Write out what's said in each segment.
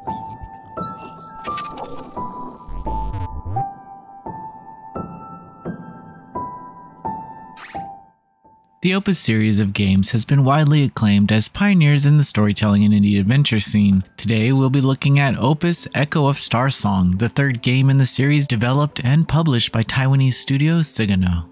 The Opus series of games has been widely acclaimed as pioneers in the storytelling and indie adventure scene. Today we'll be looking at Opus Echo of Starsong, the third game in the series developed and published by Taiwanese studio Sigano.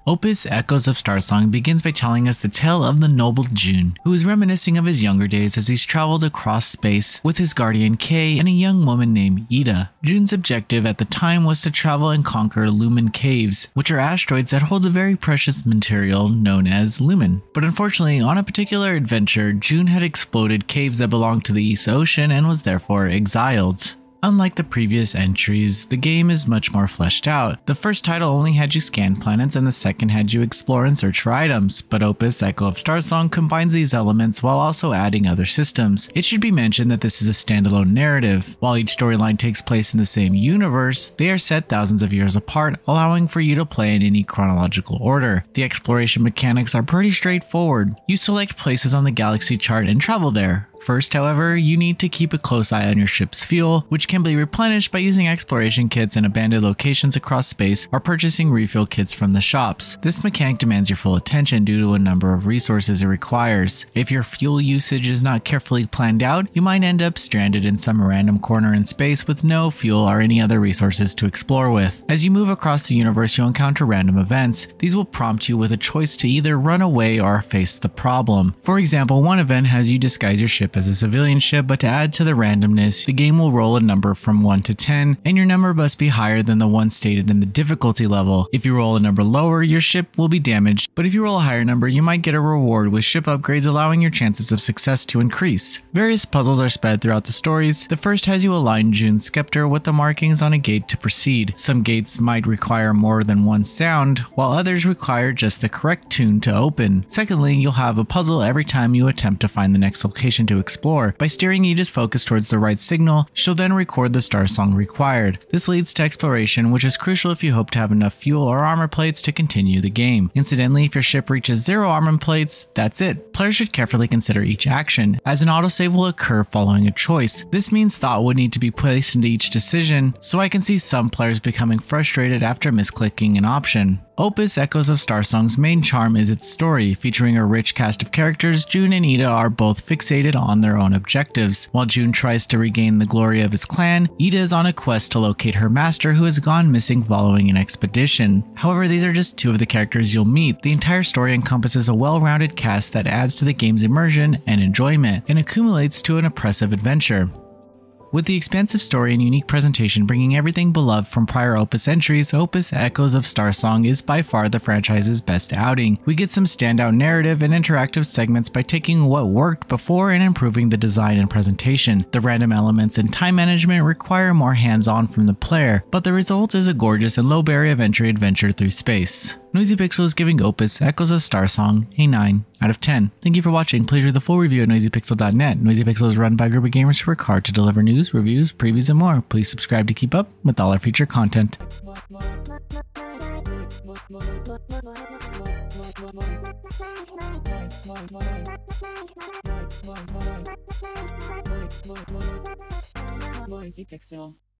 Opus Echoes of Starsong begins by telling us the tale of the noble Jun, who is reminiscing of his younger days as he's traveled across space with his guardian Kay and a young woman named Ida. Jun's objective at the time was to travel and conquer Lumen Caves, which are asteroids that hold a very precious material known as lumen. But unfortunately, on a particular adventure, Jun had exploded caves that belonged to the East Ocean and was therefore exiled. Unlike the previous entries, the game is much more fleshed out. The first title only had you scan planets and the second had you explore and search for items, but Opus Echo of Starsong combines these elements while also adding other systems. It should be mentioned that this is a standalone narrative. While each storyline takes place in the same universe, they are set thousands of years apart, allowing for you to play in any chronological order. The exploration mechanics are pretty straightforward. You select places on the galaxy chart and travel there. First, however, you need to keep a close eye on your ship's fuel, which can be replenished by using exploration kits in abandoned locations across space or purchasing refill kits from the shops. This mechanic demands your full attention due to a number of resources it requires. If your fuel usage is not carefully planned out, you might end up stranded in some random corner in space with no fuel or any other resources to explore with. As you move across the universe, you'll encounter random events. These will prompt you with a choice to either run away or face the problem. For example, one event has you disguise your ship as a civilian ship, but to add to the randomness, the game will roll a number from 1 to 10, and your number must be higher than the one stated in the difficulty level. If you roll a number lower, your ship will be damaged, but if you roll a higher number, you might get a reward with ship upgrades, allowing your chances of success to increase. Various puzzles are spread throughout the stories. The first has you align Jun's scepter with the markings on a gate to proceed. Some gates might require more than one sound, while others require just the correct tune to open. Secondly, you'll have a puzzle every time you attempt to find the next location to explore. By steering Ida's focus towards the right signal, she'll then record the Starsong required. This leads to exploration, which is crucial if you hope to have enough fuel or armor plates to continue the game. Incidentally, if your ship reaches 0 armor plates, that's it. Players should carefully consider each action, as an autosave will occur following a choice. This means thought would need to be placed into each decision, so I can see some players becoming frustrated after misclicking an option. Opus Echoes of Starsong's main charm is its story. Featuring a rich cast of characters, Jun and Ida are both fixated on their own objectives. While Jun tries to regain the glory of his clan, Ida is on a quest to locate her master who has gone missing following an expedition. However, these are just two of the characters you'll meet. The entire story encompasses a well-rounded cast that adds to the game's immersion and enjoyment, and accumulates to an impressive adventure. With the expansive story and unique presentation bringing everything beloved from prior Opus entries, Opus Echoes of Starsong is by far the franchise's best outing. We get some standout narrative and interactive segments by taking what worked before and improving the design and presentation. The random elements and time management require more hands-on from the player, but the result is a gorgeous and low-barrier adventure through space. Noisy Pixel is giving Opus Echoes of Starsong a 9 out of 10. Thank you for watching. Please read the full review at noisypixel.net. Noisy Pixel is run by a group of gamers who work hard to deliver news, reviews, previews, and more. Please subscribe to keep up with all our future content. Noisy Pixel.